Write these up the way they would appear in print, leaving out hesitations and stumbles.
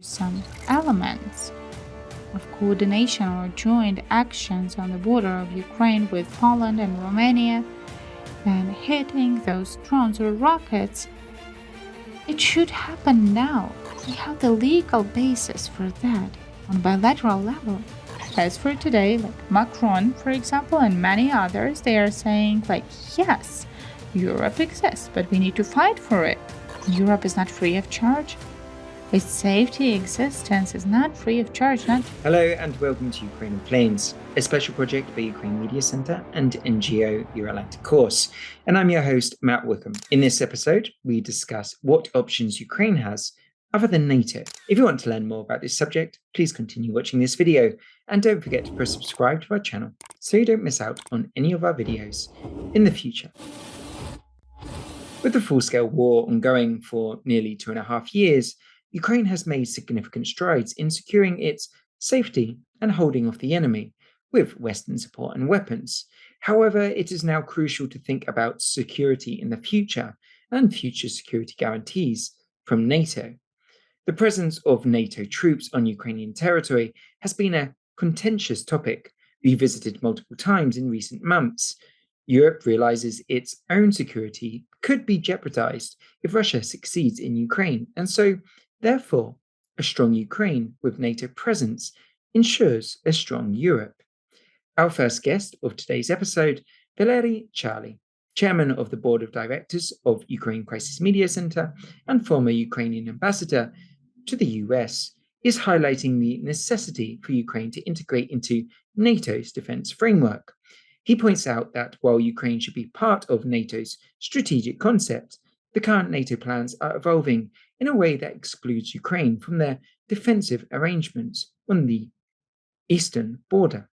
some elements of coordination or joint actions on the border of Ukraine with Poland and Romania, and hitting those drones or rockets, it should happen now. We have the legal basis for that on bilateral level. As for today, like Macron, for example, and many others, they are saying like, yes, Europe exists, but we need to fight for it. Europe is not free of charge. Its safety existence is not free of charge. Hello and welcome to Ukraine in Flames, a special project by Ukraine Media Centre and NGO Euro-Atlantic Course. And I'm your host, Matt Wickham. In this episode, we discuss what options Ukraine has other than NATO. If you want to learn more about this subject, please continue watching this video and don't forget to press subscribe to our channel so you don't miss out on any of our videos in the future. With the full-scale war ongoing for nearly 2.5 years, Ukraine has made significant strides in securing its safety and holding off the enemy with Western support and weapons. However, it is now crucial to think about security in the future and future security guarantees from NATO. The presence of NATO troops on Ukrainian territory has been a contentious topic, revisited multiple times in recent months. Europe realizes its own security could be jeopardized if Russia succeeds in Ukraine, and so therefore, a strong Ukraine with NATO presence ensures a strong Europe. Our first guest of today's episode, Valeriy, chairman of the board of directors of Ukraine Crisis Media Center and former Ukrainian ambassador to the US, is highlighting the necessity for Ukraine to integrate into NATO's defense framework. He points out that while Ukraine should be part of NATO's strategic concept, the current NATO plans are evolving in a way that excludes Ukraine from their defensive arrangements on the eastern border.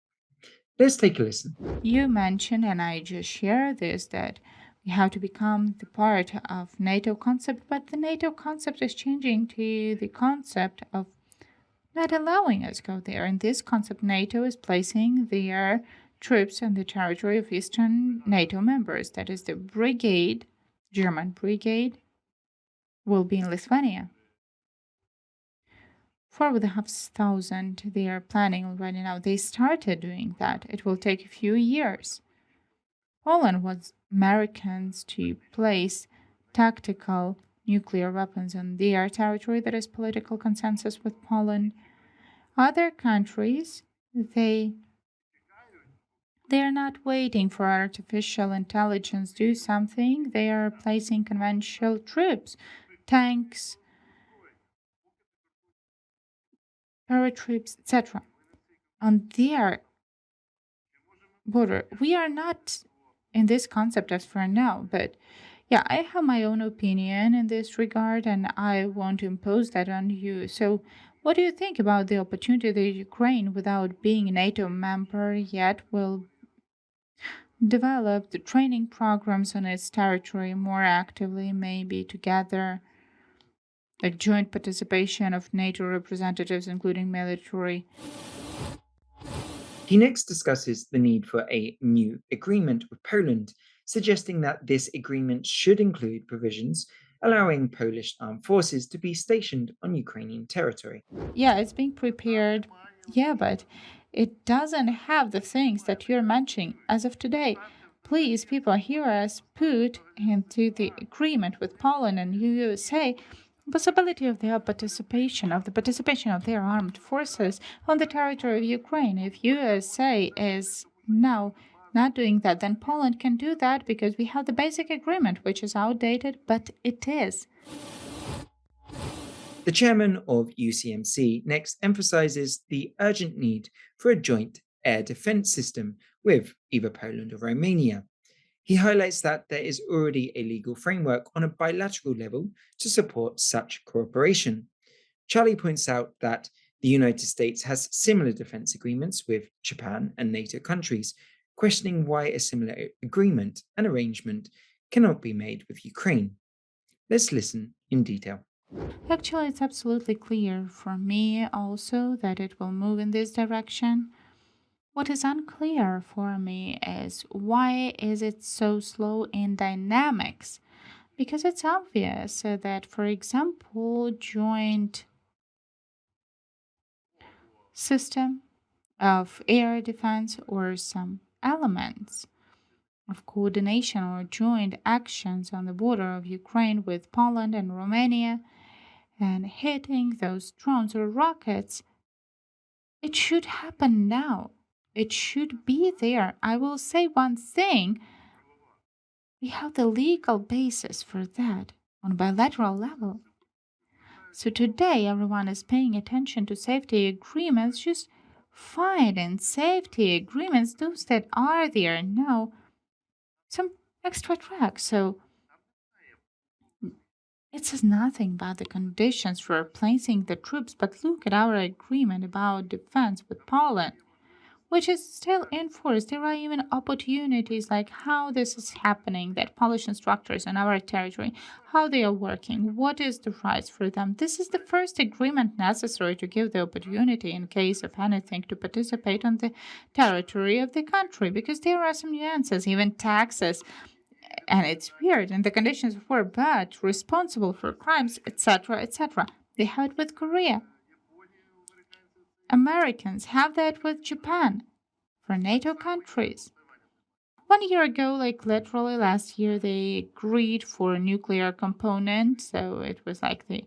Let's take a listen. You mentioned, and I just share this, that we have to become the part of NATO concept, but the NATO concept is changing to the concept of not allowing us go there. In this concept, NATO is placing their troops on the territory of Eastern NATO members. That is, the brigade, German brigade, will be in Lithuania. 4,500 they are planning already now. They started doing that. It will take a few years. Poland wants Americans to place tactical nuclear weapons on their territory. There is political consensus with Poland. Other countries, they are not waiting for artificial intelligence to do something. They are placing conventional troops, tanks, paratroops, etc. on their border. We are not in this concept as for now, but yeah, I have my own opinion in this regard and I want to impose that on you. So, what do you think about the opportunity that Ukraine, without being a NATO member yet, will develop the training programs on its territory more actively, maybe together, like joint participation of NATO representatives, including military? He next discusses the need for a new agreement with Poland, suggesting that this agreement should include provisions allowing Polish armed forces to be stationed on Ukrainian territory. Yeah, it's being prepared. Yeah, but it doesn't have the things that you're mentioning as of today. Please, people, hear us put into the agreement with Poland and USA possibility of their participation, of their armed forces on the territory of Ukraine. If USA is now not doing that, then Poland can do that because we have the basic agreement, which is outdated, but it is. The chairman of UCMC next emphasizes the urgent need for a joint air defense system with either Poland or Romania. He highlights that there is already a legal framework on a bilateral level to support such cooperation. Charlie points out that the United States has similar defense agreements with Japan and NATO countries, questioning why a similar agreement and arrangement cannot be made with Ukraine. Let's listen in detail. Actually, it's absolutely clear for me also that it will move in this direction. What is unclear for me is why is it so slow in dynamics? Because it's obvious that, for example, joint system of air defense or some elements of coordination or joint actions on the border of Ukraine with Poland and Romania and hitting those drones or rockets, it should happen now. It should be there. I will say one thing: we have the legal basis for that on bilateral level. So today everyone is paying attention to safety agreements, just fine, and safety agreements, those that are there now, some extra track. So it says nothing about the conditions for placing the troops, but look at our agreement about defense with Poland, which is still in force. There are even opportunities like how this is happening, that Polish instructors on our territory, how they are working, what is the rights for them. This is the first agreement necessary to give the opportunity, in case of anything, to participate on the territory of the country, because there are some nuances, even taxes, and it's weird, and the conditions of war, but responsible for crimes, etc., etc. They have it with Korea. Americans have that with Japan for NATO countries. 1 year ago, like literally last year, they agreed for a nuclear component. So it was like the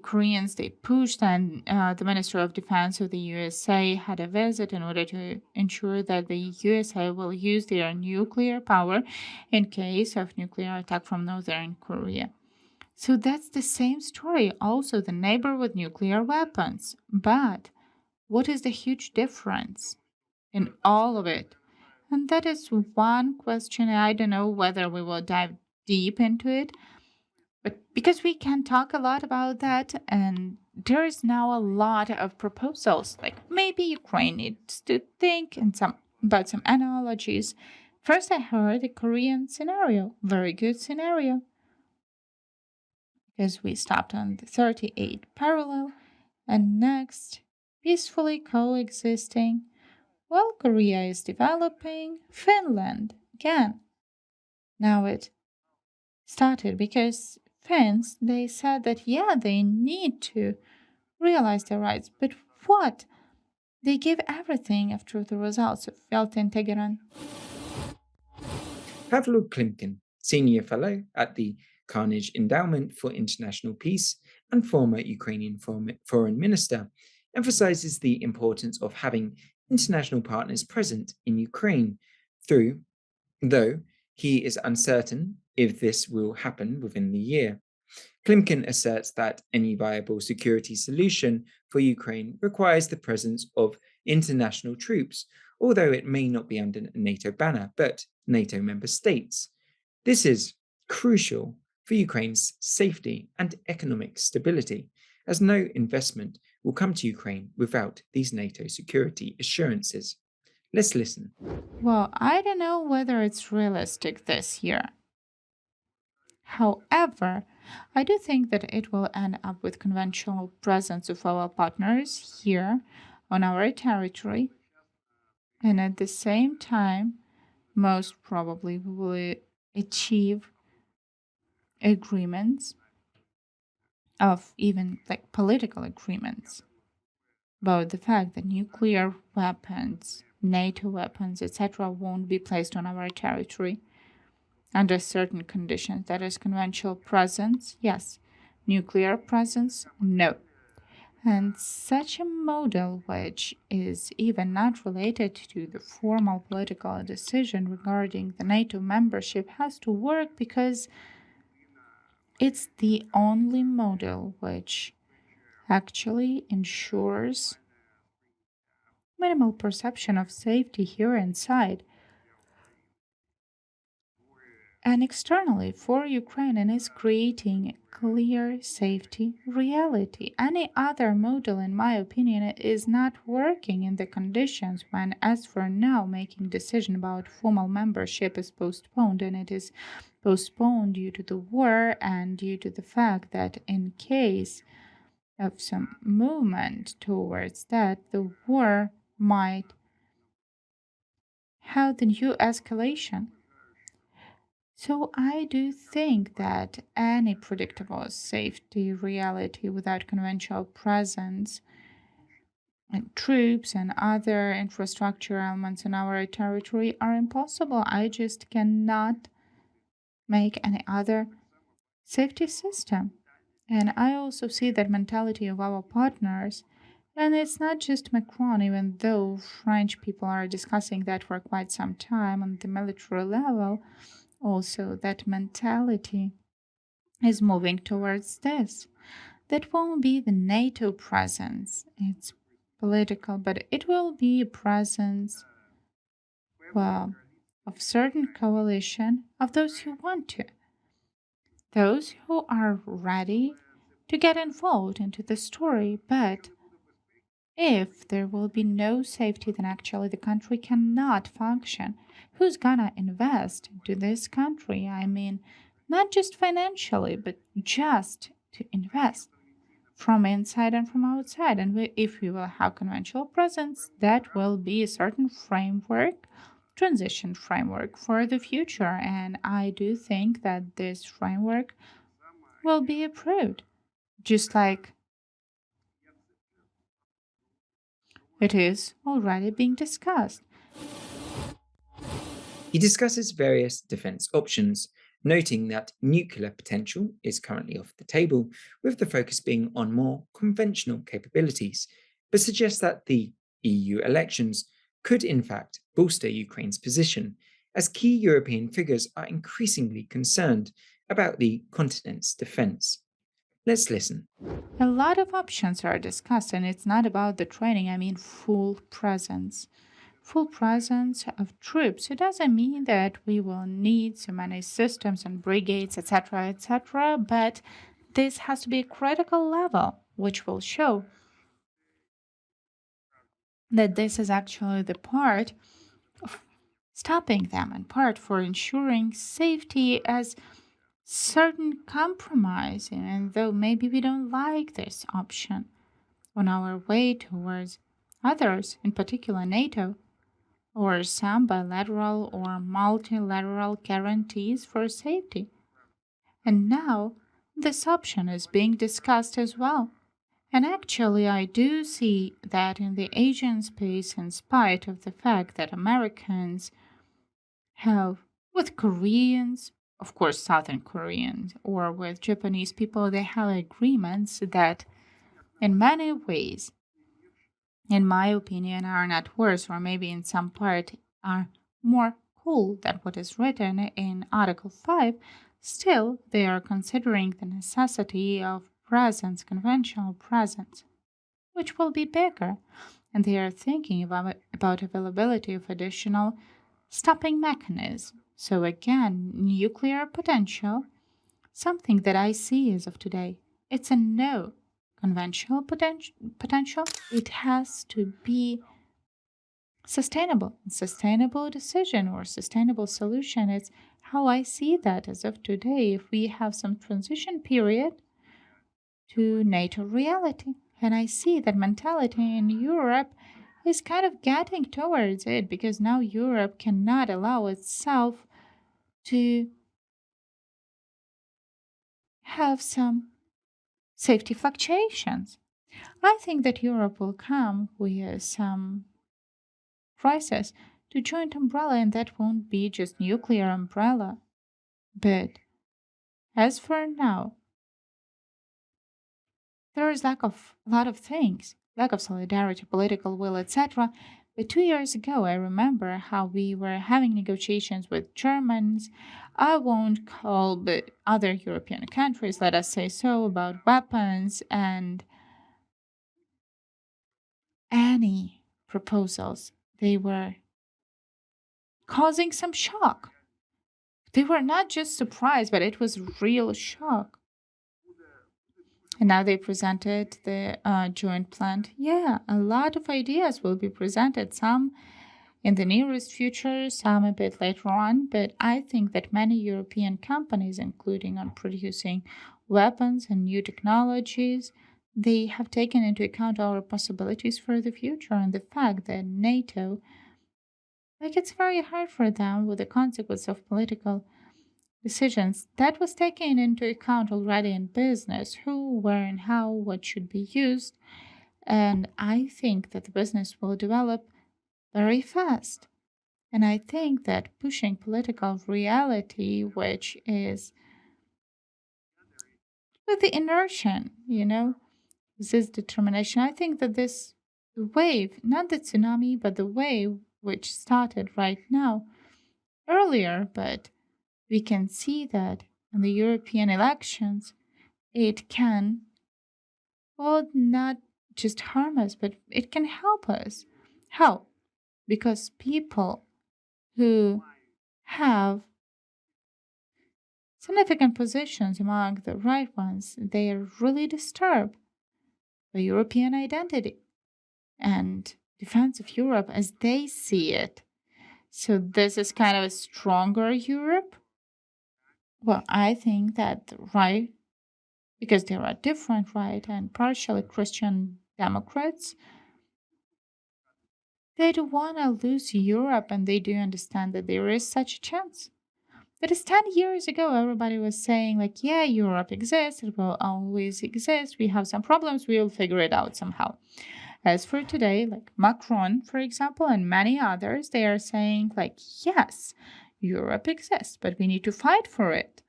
Koreans, they pushed, and the Minister of Defense of the USA had a visit in order to ensure that the USA will use their nuclear power in case of nuclear attack from Northern Korea. So that's the same story, also the neighbor with nuclear weapons. But what is the huge difference in all of it? And that is one question. I don't know whether we will dive deep into it, but because we can talk a lot about that, and there is now a lot of proposals, like maybe Ukraine needs to think and some about some analogies. First, I heard the Korean scenario, very good scenario, because we stopped on the 38 parallel, and next, peacefully coexisting. Well, Korea is developing, Finland again. Now it started because Finns, they said that, yeah, they need to realize their rights. But what? They gave everything after the results of Teheran. Pavlo Klimkin, Senior Fellow at the Carnegie Endowment for International Peace and former Ukrainian Foreign Minister, emphasizes the importance of having international partners present in Ukraine, though he is uncertain if this will happen within the year. Klimkin asserts that any viable security solution for Ukraine requires the presence of international troops, although it may not be under a NATO banner, but NATO member states. This is crucial for Ukraine's safety and economic stability, as no investment will come to Ukraine without these NATO security assurances. Let's listen. Well, I don't know whether it's realistic this year. However, I do think that it will end up with conventional presence of our partners here on our territory, and at the same time, most probably we will achieve agreements of even like political agreements about the fact that nuclear weapons, NATO weapons, etc., won't be placed on our territory under certain conditions. That is, conventional presence, yes. Nuclear presence, no. And such a model, which is even not related to the formal political decision regarding the NATO membership, has to work because it's the only model which actually ensures minimal perception of safety here inside and externally for Ukraine, and is creating a clear safety reality. Any other model, in my opinion, is not working in the conditions when, as for now, making decision about formal membership is postponed, and it is postponed due to the war and due to the fact that in case of some movement towards that, the war might have the new escalation. So I do think that any predictable safety reality without conventional presence and troops and other infrastructure elements in our territory are impossible. I just cannot make any other safety system. And I also see that mentality of our partners. And it's not just Macron, even though French people are discussing that for quite some time on the military level, also that mentality is moving towards this. That won't be the NATO presence. It's political, but it will be a presence, well, of certain coalition of those who want to, those who are ready to get involved into the story. But if there will be no safety, then actually the country cannot function. Who's gonna invest into this country? I mean, not just financially, but just to invest from inside and from outside. And if we will have conventional presence, that will be a certain framework, transition framework for the future. And I do think that this framework will be approved, just like it is already being discussed. He discusses various defense options, noting that nuclear potential is currently off the table, with the focus being on more conventional capabilities, but suggests that the EU elections could in fact bolster Ukraine's position, as key European figures are increasingly concerned about the continent's defense. Let's listen. A lot of options are discussed, and it's not about the training, I mean full presence. Full presence of troops. It doesn't mean that we will need so many systems and brigades, etc., but this has to be a critical level, which will show that this is actually the part of stopping them and part for ensuring safety as certain compromise, and though maybe we don't like this option on our way towards others, in particular NATO, or some bilateral or multilateral guarantees for safety. And now this option is being discussed as well. And actually, I do see that in the Asian space, in spite of the fact that Americans have, with Koreans, of course, Southern Koreans, or with Japanese people, they have agreements that, in many ways, in my opinion, are not worse, or maybe in some part are more cool than what is written in Article 5, still they are considering the necessity of presence, conventional presence, which will be bigger. And they are thinking about availability of additional stopping mechanism. So again, nuclear potential, something that I see as of today. It's a no. Conventional potential, it has to be sustainable. Sustainable decision or sustainable solution is how I see that as of today. If we have some transition period to NATO reality, and I see that mentality in Europe is kind of getting towards it because now Europe cannot allow itself to have some safety fluctuations. I think that Europe will come with some crisis to joint umbrella, and that won't be just nuclear umbrella. But as for now, there is lack of a lot of things, lack of solidarity, political will, etc. But 2 years ago, I remember how we were having negotiations with Germans. I won't call, but other European countries, let us say so, about weapons and any proposals. They were causing some shock. They were not just surprised, but it was real shock. And now they presented the joint plan. Yeah, a lot of ideas will be presented, some in the nearest future, some a bit later on. But I think that many European companies, including on producing weapons and new technologies, they have taken into account our possibilities for the future and the fact that NATO, like it's very hard for them with the consequence of political decisions. That was taken into account already in business who, where, and how, what should be used. And I think that the business will develop very fast. And I think that pushing political reality, which is with the inertia, this determination, I think that this wave, not the tsunami, but the wave which started right now, earlier, but we can see that in the European elections, it can, well, not just harm us, but it can help us. How? Because people who have significant positions among the right ones, they are really disturbed by European identity and defense of Europe as they see it. So this is kind of a stronger Europe. Well, I think that the right, because there are different right and partially Christian Democrats, they do want to lose Europe and they do understand that there is such a chance. That is 10 years ago, everybody was saying, like, yeah, Europe exists, it will always exist. We have some problems, we will figure it out somehow. As for today, like Macron, for example, and many others, they are saying, like, yes, Europe exists, but we need to fight for it.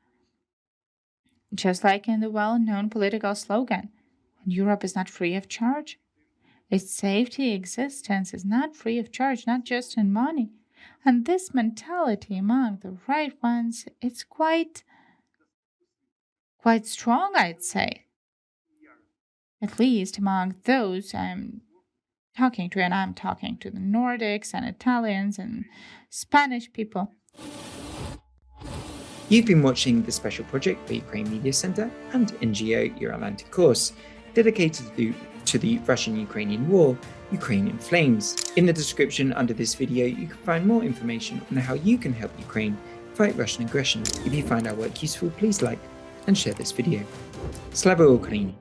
Just like in the well-known political slogan, Europe is not free of charge. Its safety existence is not free of charge, not just in money. And this mentality among the right ones, it's quite strong, I'd say. At least among those I'm talking to, and I'm talking to the Nordics and Italians and Spanish people. You've been watching the special project by Ukraine Media Center and NGO Euro-Atlantic course, dedicated to the Russian-Ukrainian war, Ukraine in Flames. In the description under this video, you can find more information on how you can help Ukraine fight Russian aggression. If you find our work useful, please like and share this video. Slava Ukraini!